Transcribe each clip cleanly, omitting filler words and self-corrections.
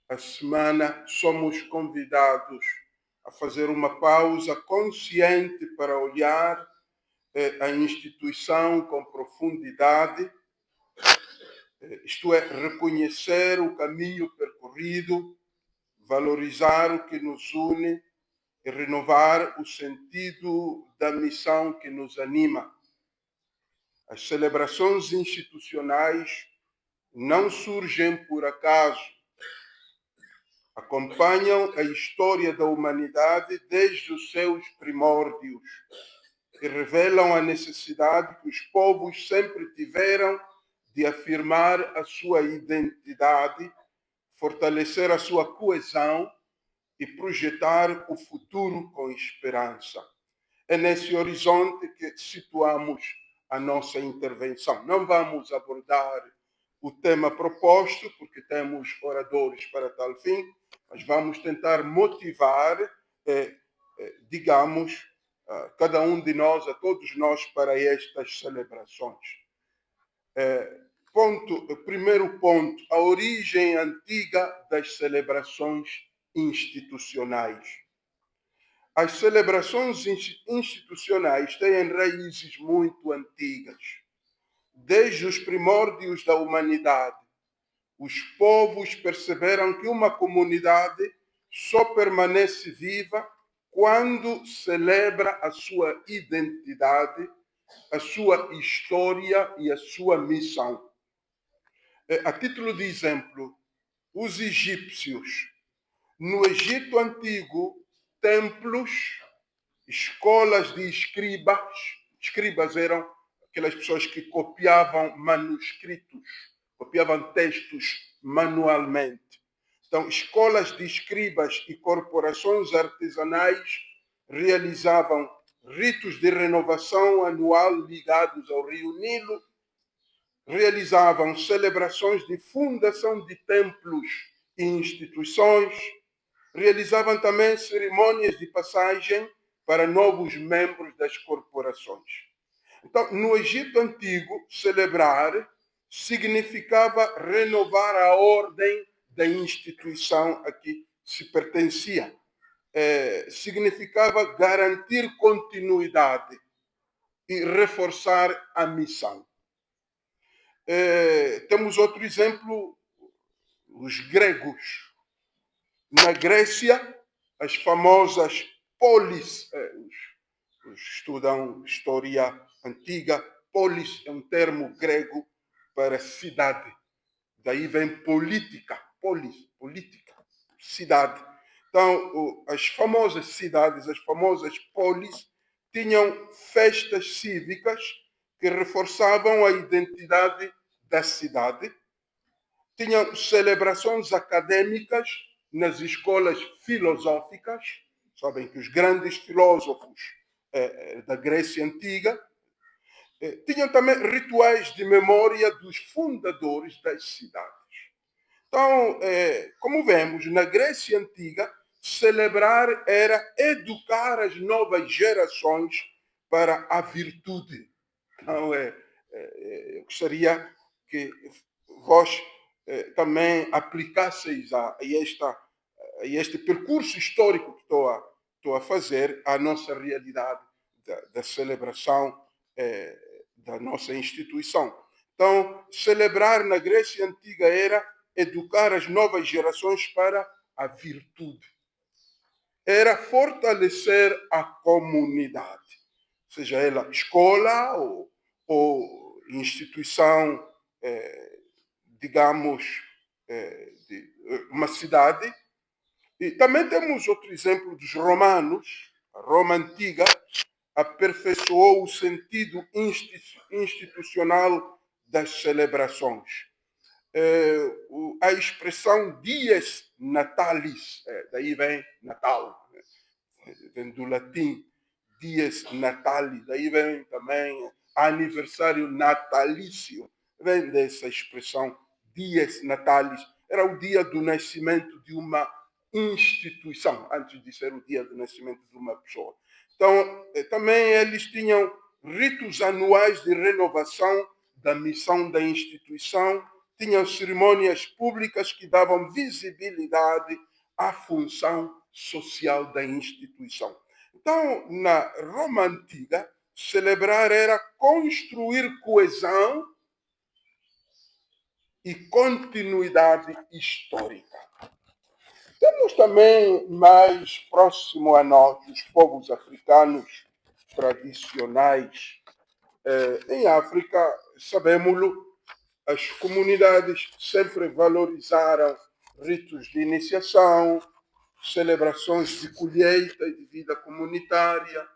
a semana somos convidados a fazer uma pausa consciente para olhar a instituição com profundidade, isto é, reconhecer o caminho percorrido, valorizar o que nos une e renovar o sentido da missão que nos anima. As celebrações institucionais não surgem por acaso. Acompanham a história da humanidade desde os seus primórdios e revelam a necessidade que os povos sempre tiveram de afirmar a sua identidade, fortalecer a sua coesão e projetar o futuro com esperança. É nesse horizonte que situamos a nossa intervenção. Não vamos abordar o tema proposto, porque temos oradores para tal fim, mas vamos tentar motivar, digamos, cada um de nós, a todos nós, para estas celebrações. Primeiro ponto, a origem antiga das celebrações institucionais. As celebrações institucionais têm raízes muito antigas. Desde os primórdios da humanidade, os povos perceberam que uma comunidade só permanece viva quando celebra a sua identidade, a sua história e a sua missão. A título de exemplo, os egípcios, no Egito Antigo, templos, escolas de escribas eram aquelas pessoas que copiavam manuscritos, copiavam textos manualmente. Então, escolas de escribas e corporações artesanais realizavam ritos de renovação anual ligados ao Rio Nilo, realizavam celebrações de fundação de templos e instituições, realizavam também cerimônias de passagem para novos membros das corporações. Então, no Egito Antigo, celebrar significava renovar a ordem da instituição a que se pertencia. Significava garantir continuidade e reforçar a missão. Temos outro exemplo, os gregos. Na Grécia, as famosas polis, os estudam história antiga, polis é um termo grego para cidade. Daí vem política, política, cidade. Então, as famosas cidades, as famosas polis, tinham festas cívicas que reforçavam a identidade da cidade, tinham celebrações acadêmicas nas escolas filosóficas. Sabem que os grandes filósofos da Grécia Antiga tinham também rituais de memória dos fundadores das cidades. Então, como vemos, na Grécia Antiga, celebrar era educar as novas gerações para a virtude. Então, eu gostaria que vós também aplicasseis a este percurso histórico que estou a fazer à nossa realidade da celebração da nossa instituição. Então, celebrar na Grécia Antiga era educar as novas gerações para a virtude. Era fortalecer a comunidade, seja ela escola ou instituição, digamos, de uma cidade. E também temos outro exemplo dos romanos. A Roma Antiga aperfeiçoou o sentido institucional das celebrações. A expressão dies natalis, daí vem Natal, vem do latim dies natalis, daí vem também aniversário natalício, vem dessa expressão dies natalis. Era o dia do nascimento de uma instituição, antes de ser o dia do nascimento de uma pessoa. Então, também eles tinham ritos anuais de renovação da missão da instituição, tinham cerimônias públicas que davam visibilidade à função social da instituição. Então, na Roma antiga, celebrar era construir coesão e continuidade histórica. Temos também mais próximo a nós os povos africanos tradicionais. Em África, sabemos-lo, as comunidades sempre valorizaram ritos de iniciação, celebrações de colheita e de vida comunitária,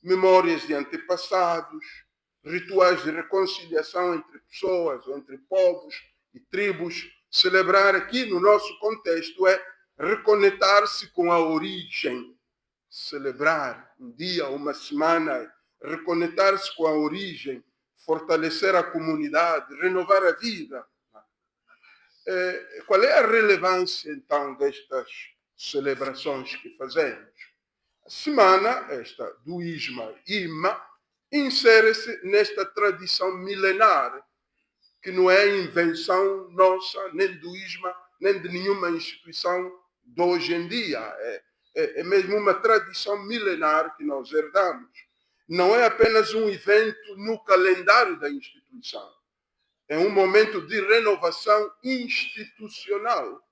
memórias de antepassados, rituais de reconciliação entre pessoas, ou entre povos e tribos. Celebrar aqui no nosso contexto é reconectar-se com a origem. Celebrar um dia, uma semana, reconectar-se com a origem, fortalecer a comunidade, renovar a vida. Qual é a relevância, então, destas celebrações que fazemos? A semana, esta do Isma, insere-se nesta tradição milenar, que não é invenção nossa, nem do Isma, nem de nenhuma instituição de hoje em dia. É mesmo uma tradição milenar que nós herdamos. Não é apenas um evento no calendário da instituição. É um momento de renovação institucional,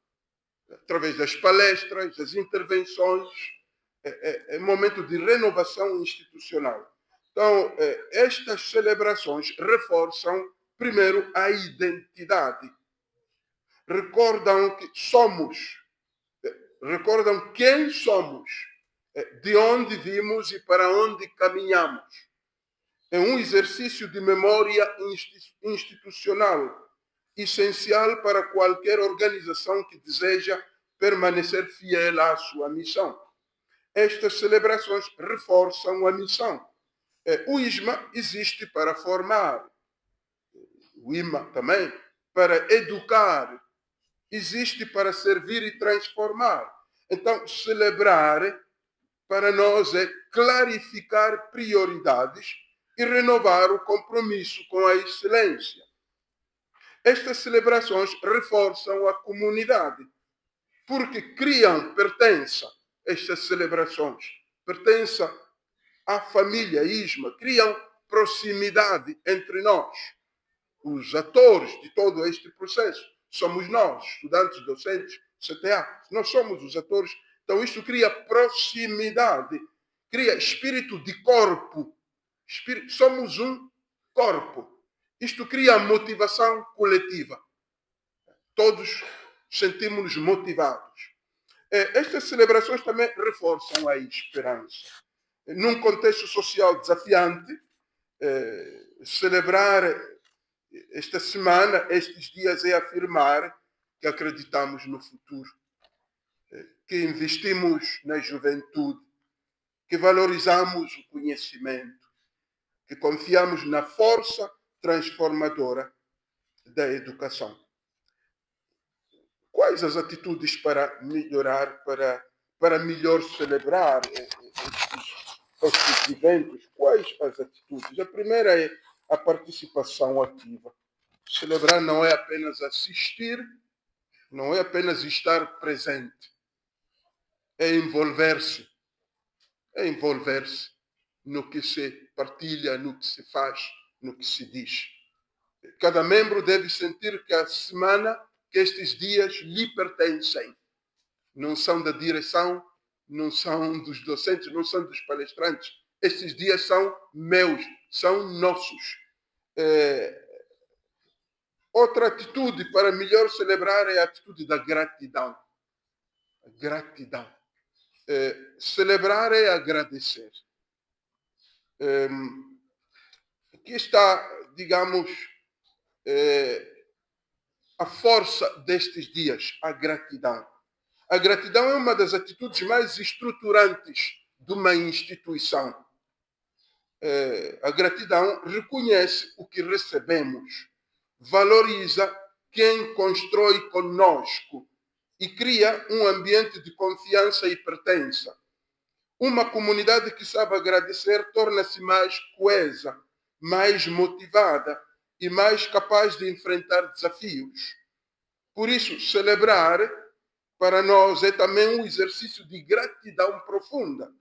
através das palestras, das intervenções. É um momento de renovação institucional. Então, estas celebrações reforçam, primeiro, a identidade. Recordam que somos, recordam quem somos, de onde vimos e para onde caminhamos. É um exercício de memória institucional, essencial para qualquer organização que deseja permanecer fiel à sua missão. Estas celebrações reforçam a missão. O ISMA existe para formar, o IMA também, para educar, existe para servir e transformar. Então, celebrar para nós é clarificar prioridades e renovar o compromisso com a excelência. Estas celebrações reforçam a comunidade, porque criam pertença. Estas celebrações pertencem à família ISMA, criam proximidade entre nós. Os atores de todo este processo somos nós, estudantes, docentes, CTA. Nós somos os atores. Então, isto cria proximidade, cria espírito de corpo. Somos um corpo. Isto cria motivação coletiva. Todos sentimos-nos motivados. Estas celebrações também reforçam a esperança. Num contexto social desafiante, celebrar esta semana, estes dias, é afirmar que acreditamos no futuro, que investimos na juventude, que valorizamos o conhecimento, que confiamos na força transformadora da educação. Quais as atitudes para melhorar, para melhor celebrar estes eventos? Quais as atitudes? A primeira é a participação ativa. Celebrar não é apenas assistir, não é apenas estar presente. É envolver-se. É envolver-se no que se partilha, no que se faz, no que se diz. Cada membro deve sentir que a semana, que estes dias lhe pertencem. Não são da direção, não são dos docentes, não são dos palestrantes. Estes dias são meus, são nossos. Outra atitude para melhor celebrar é a atitude da gratidão. A gratidão. Celebrar é agradecer. Aqui está, digamos, a força destes dias, a gratidão. A gratidão é uma das atitudes mais estruturantes de uma instituição. A gratidão reconhece o que recebemos, valoriza quem constrói conosco e cria um ambiente de confiança e pertença. Uma comunidade que sabe agradecer torna-se mais coesa, mais motivada e mais capaz de enfrentar desafios. Por isso, celebrar para nós é também um exercício de gratidão profunda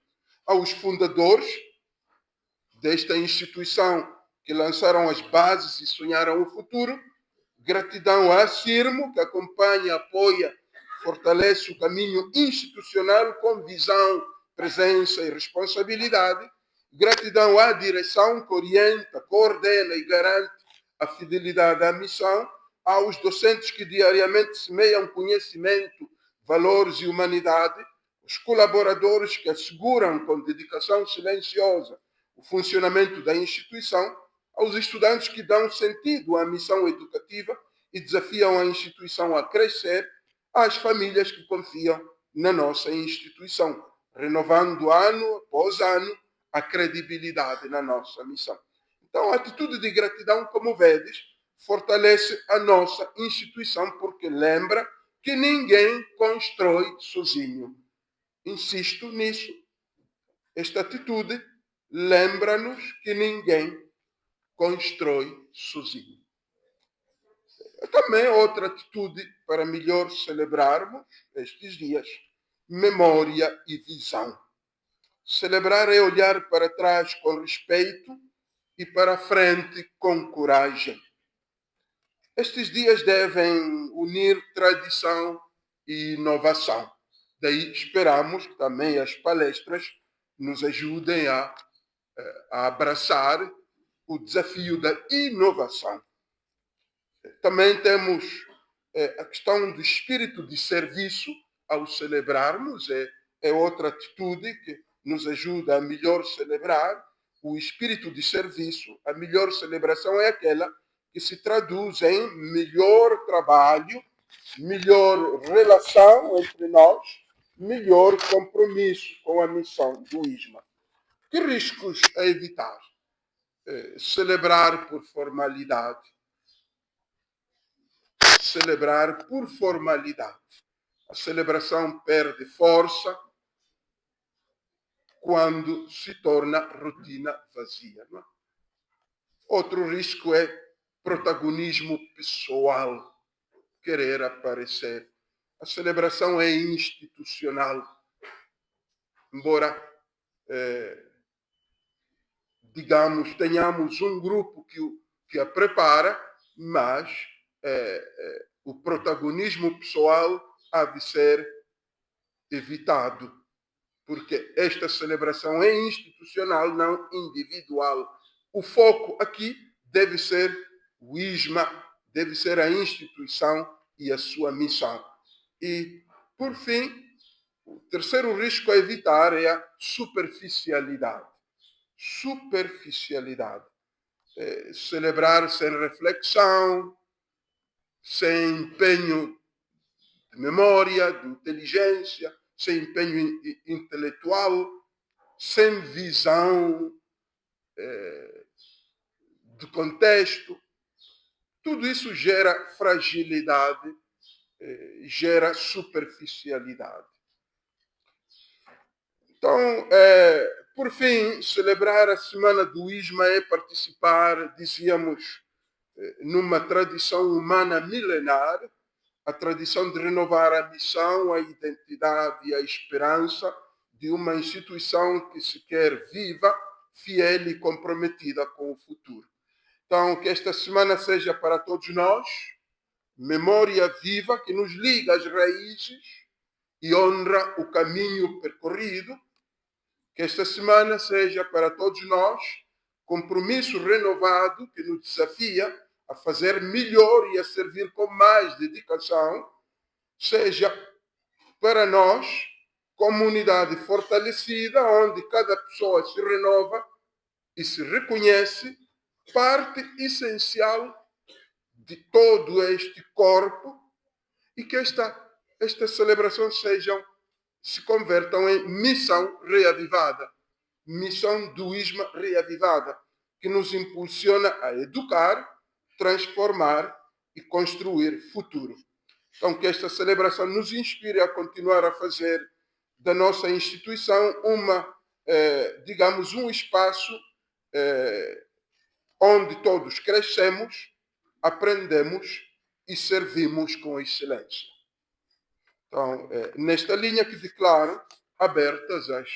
aos fundadores desta instituição que lançaram as bases e sonharam o futuro. Gratidão à CIRMO, que acompanha, apoia, fortalece o caminho institucional com visão, presença e responsabilidade. Gratidão à direção que orienta, coordena e garante a fidelidade à missão. Aos docentes que diariamente semeiam conhecimento, valores e humanidade. Os colaboradores que asseguram com dedicação silenciosa o funcionamento da instituição, aos estudantes que dão sentido à missão educativa e desafiam a instituição a crescer, às famílias que confiam na nossa instituição, renovando ano após ano a credibilidade na nossa missão. Então, a atitude de gratidão, como vedes, fortalece a nossa instituição, porque lembra que ninguém constrói sozinho. Insisto nisso. Esta atitude lembra-nos que ninguém constrói sozinho. Também outra atitude para melhor celebrarmos estes dias: memória e visão. Celebrar é olhar para trás com respeito e para frente com coragem. Estes dias devem unir tradição e inovação. Daí esperamos que também as palestras nos ajudem a abraçar o desafio da inovação. Também temos a questão do espírito de serviço ao celebrarmos, é outra atitude que nos ajuda a melhor celebrar. O espírito de serviço, a melhor celebração é aquela que se traduz em melhor trabalho, melhor relação entre nós, melhor compromisso com a missão do ISMA. Que riscos a evitar? Celebrar por formalidade. Celebrar por formalidade. A celebração perde força quando se torna rotina vazia. Não é? Outro risco é protagonismo pessoal, querer aparecer. A celebração é institucional, embora digamos, tenhamos um grupo que a prepara, mas o protagonismo pessoal há de ser evitado, porque esta celebração é institucional, não individual. O foco aqui deve ser o ISMA, deve ser a instituição e a sua missão. E, por fim, o terceiro risco a evitar é a superficialidade. Superficialidade. Celebrar sem reflexão, sem empenho de memória, de inteligência, sem empenho intelectual, sem visão de contexto. Tudo isso gera fragilidade, gera superficialidade. Então, por fim, celebrar a Semana do ISMA é participar, dizíamos, numa tradição humana milenar, a tradição de renovar a missão, a identidade e a esperança de uma instituição que se quer viva, fiel e comprometida com o futuro. Então, que esta semana seja para todos nós memória viva que nos liga às raízes e honra o caminho percorrido. Que esta semana seja para todos nós compromisso renovado que nos desafia a fazer melhor e a servir com mais dedicação. Seja para nós comunidade fortalecida, onde cada pessoa se renova e se reconhece parte essencial de todo este corpo, e que esta celebração se convertam em missão reavivada, missão do ISMA reavivada, que nos impulsiona a educar, transformar e construir futuro. Então, que esta celebração nos inspire a continuar a fazer da nossa instituição digamos, um espaço onde todos crescemos, aprendemos e servimos com excelência. Então, nesta linha que declaro abertas as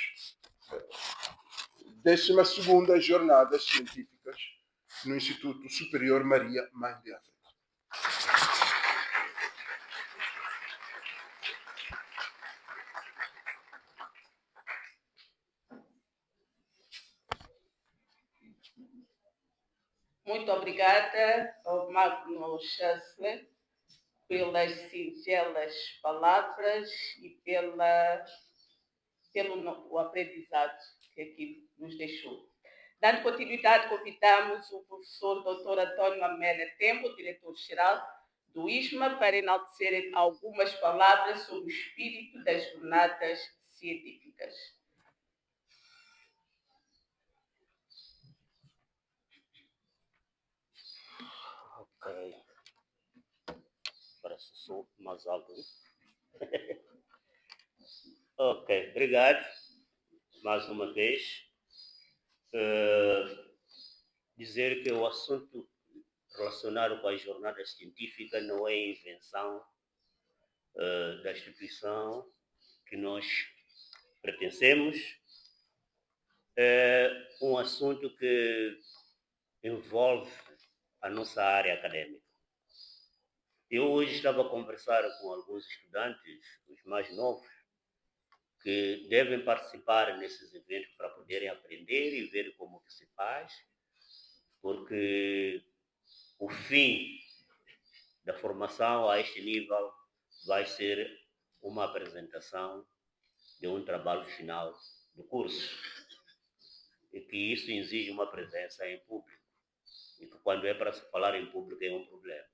12ª Jornadas Científicas no Instituto Superior Maria Mãe de África. Muito obrigada ao Magno Chanceler pelas singelas palavras e pelo aprendizado que aqui nos deixou. Dando continuidade, convidamos o professor Dr. Antônio Amélia Tempo, diretor-geral do ISMA, para enaltecer algumas palavras sobre o espírito das jornadas científicas. Ok. Parece que sou mais alto. Ok, obrigado. Mais uma vez. Dizer que o assunto relacionado com a jornada científica não é invenção da instituição que nós pertencemos. É um assunto que envolve a nossa área acadêmica. Eu hoje estava a conversar com alguns estudantes, os mais novos, que devem participar nesses eventos para poderem aprender e ver como que se faz, porque o fim da formação a este nível vai ser uma apresentação de um trabalho final do curso. E que isso exige uma presença em público. E que quando é para se falar em público é um problema.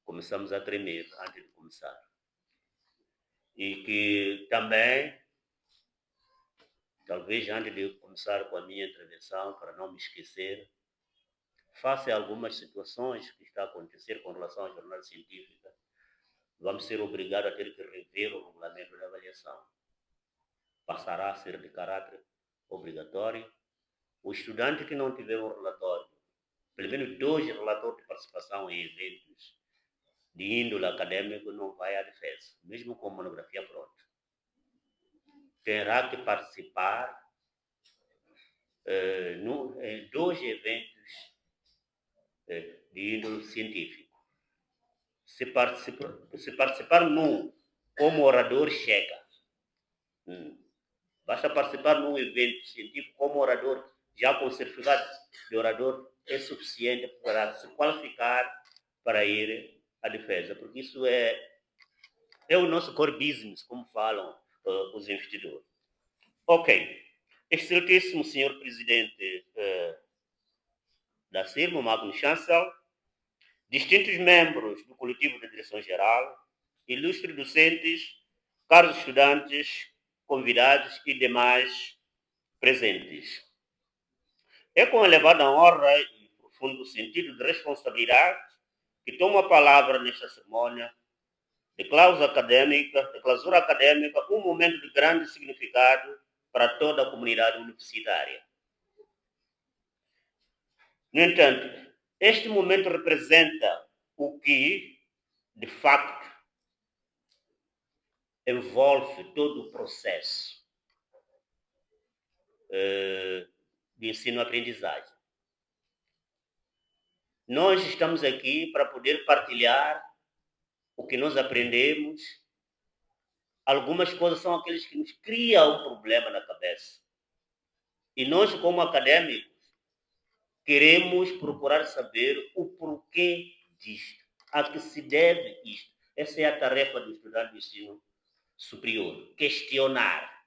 Começamos a tremer antes de começar. E que também, talvez antes de começar com a minha intervenção, para não me esquecer, face a algumas situações que estão a acontecer com relação à jornada científica, vamos ser obrigados a ter que rever o regulamento de avaliação. Passará a ser de caráter obrigatório. O estudante que não tiver um relatório, pelo menos 2 relatórios de participação em eventos de índole acadêmico, não vai à defesa, mesmo com monografia pronta. Terá que participar em 2 eventos de índole científico. Se participar num como orador, chega. Basta participar num evento científico como orador, já com certificado de orador, é suficiente para se qualificar para ir à defesa, porque isso é o nosso core business, como falam os investidores. Ok. Excelentíssimo senhor presidente da CIRMA, Magno Chancel, distintos membros do coletivo de direção-geral, ilustres docentes, caros estudantes, convidados e demais presentes. É com elevada honra e profundo sentido de responsabilidade que tomo a palavra nesta cerimônia de clausura acadêmica, um momento de grande significado para toda a comunidade universitária. No entanto, este momento representa o que, de facto, envolve todo o processo de ensino-aprendizagem. Nós estamos aqui para poder partilhar o que nós aprendemos. Algumas coisas são aqueles que nos criam um problema na cabeça. E nós, como acadêmicos, queremos procurar saber o porquê disto, a que se deve isto. Essa é a tarefa do estudante do ensino superior, questionar.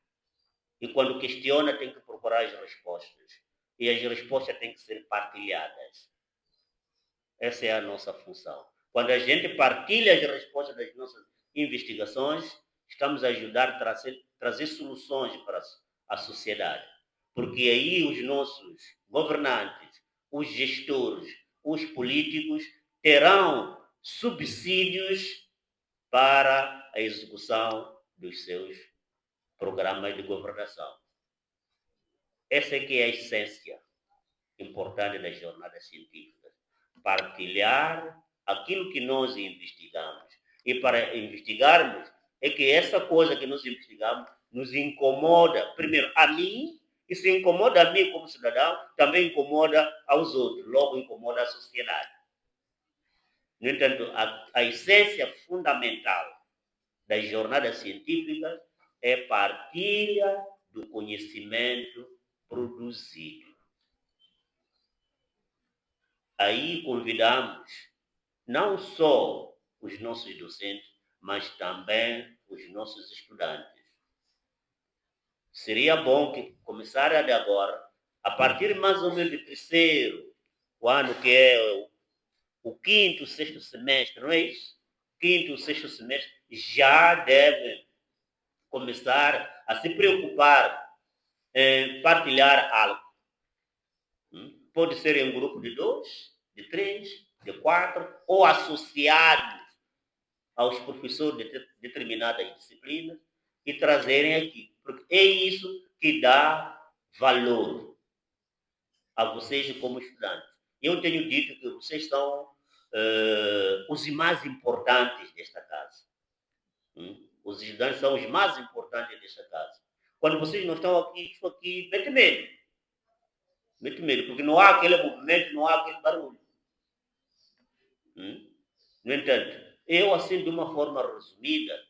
E quando questiona, tem que procurar as respostas. E as respostas têm que ser partilhadas. Essa é a nossa função. Quando a gente partilha as respostas das nossas investigações, estamos a ajudar a trazer soluções para a sociedade. Porque aí os nossos governantes, os gestores, os políticos terão subsídios para a execução dos seus programas de governação. Essa é que é a essência importante das jornadas científicas. Partilhar aquilo que nós investigamos. E para investigarmos, é que essa coisa que nós investigamos nos incomoda, primeiro, a mim, e se incomoda a mim como cidadão, também incomoda aos outros, logo incomoda a sociedade. No entanto, a essência fundamental das jornadas científicas é partilha do conhecimento produzido. Aí convidamos não só os nossos docentes, mas também os nossos estudantes. Seria bom que começaram de agora, a partir mais ou menos do terceiro, o ano que é o quinto, sexto semestre, não é isso? Quinto, sexto semestre, já devem começar a se preocupar em partilhar algo. Pode ser em um grupo de 2, de 3, de 4, ou associados aos professores de determinadas disciplinas e trazerem aqui. Porque é isso que dá valor a vocês como estudantes. Eu tenho dito que vocês são os mais importantes desta casa. Os estudantes são os mais importantes desta casa. Quando vocês não estão aqui, isso aqui mete medo. Mete medo, porque não há aquele movimento, não há aquele barulho. No entanto, eu, assim, de uma forma resumida,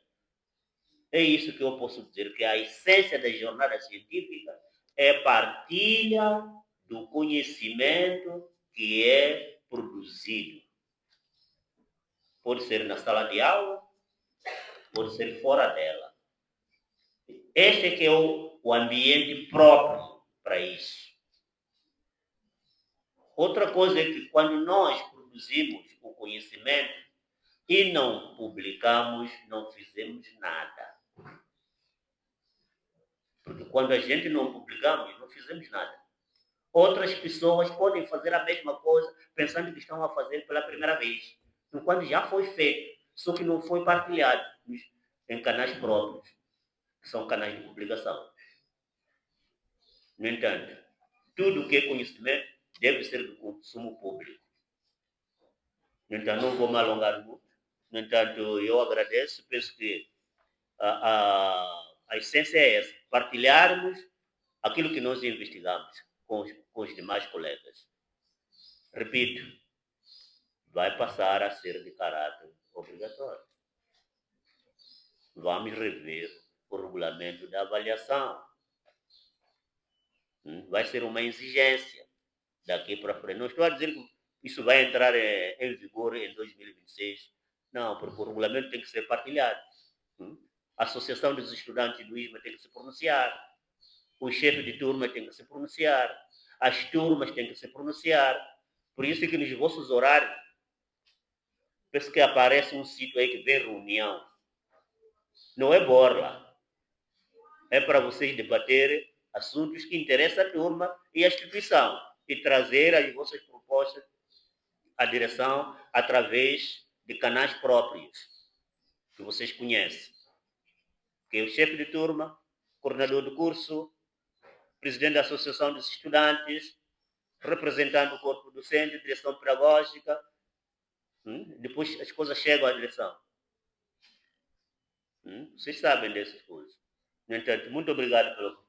é isso que eu posso dizer, que a essência da jornada científica é partilha do conhecimento que é produzido. Pode ser na sala de aula, pode ser fora dela. Este é que é o ambiente próprio para isso. Outra coisa é que quando nós produzimos o conhecimento e não publicamos, não fizemos nada. Porque quando a gente não publicamos, não fizemos nada. Outras pessoas podem fazer a mesma coisa, pensando que estão a fazer pela primeira vez. Quando já foi feito, só que não foi partilhado em canais próprios, que são canais de publicação. No entanto, tudo que é conhecimento deve ser do consumo público. No entanto, não vou me alongar muito. No entanto, eu agradeço, penso que a essência é essa, partilharmos aquilo que nós investigamos com os demais colegas. Repito, vai passar a ser de caráter obrigatório. Vamos rever o regulamento da avaliação. Vai ser uma exigência daqui para frente. Não estou a dizer que isso vai entrar em vigor em 2026. Não, porque o regulamento tem que ser partilhado. A Associação dos Estudantes do ISMA tem que se pronunciar. O chefe de turma tem que se pronunciar. As turmas têm que se pronunciar. Por isso é que nos vossos horários, penso que aparece um sítio aí que vem reunião. Não é borla. É para vocês debaterem assuntos que interessam a turma e a instituição e trazer as vossas propostas à direção através de canais próprios que vocês conhecem. Que é o chefe de turma, coordenador do curso, presidente da Associação dos Estudantes, representante do corpo docente, direção pedagógica. Depois as coisas chegam à direção. Vocês sabem dessas coisas. No entanto, muito obrigado pela